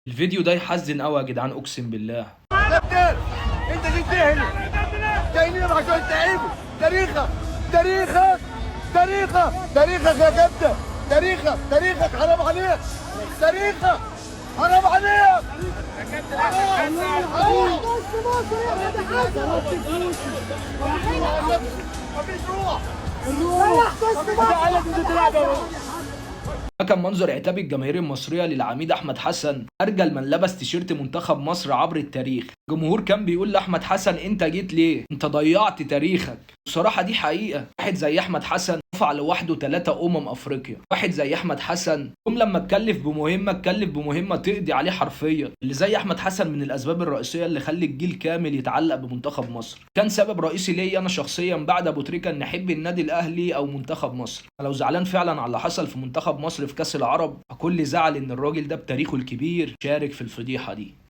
الفيديو ده يحزن قوي يا جدعان، اقسم بالله. كابتن انت جيت ليه هنا؟ جاي ليه عشان تعيبه؟ تاريخك تاريخك تاريخك تاريخك يا كابتن، تاريخك حرام عليك، تاريخك حرام عليك يا كابتن. مفيش روح. ده كان منظر عتاب الجماهير المصرية للعميد أحمد حسن، أرجل من لبس تيشيرت منتخب مصر عبر التاريخ. الجمهور كان بيقول لأحمد حسن أنت جيت ليه؟ أنت ضيعت تاريخك. بصراحة دي حقيقة، واحد زي أحمد حسن رفع لوحده 3 أفريقيا، واحد زي أحمد حسن لما اتكلف بمهمة تقضي عليه حرفيا. اللي زي أحمد حسن من الأسباب الرئيسية اللي خلت الجيل كامل يتعلق بمنتخب مصر. كان سبب رئيسي ليا أنا شخصيا بعد أبو تريكة إن أحب النادي الأهلي أو منتخب مصر. أنا لو زعلان فعلا على اللي حصل في منتخب مصر في كأس العرب، فكل زعل إن الراجل ده بتاريخه الكبير شارك في الفضيحة دي.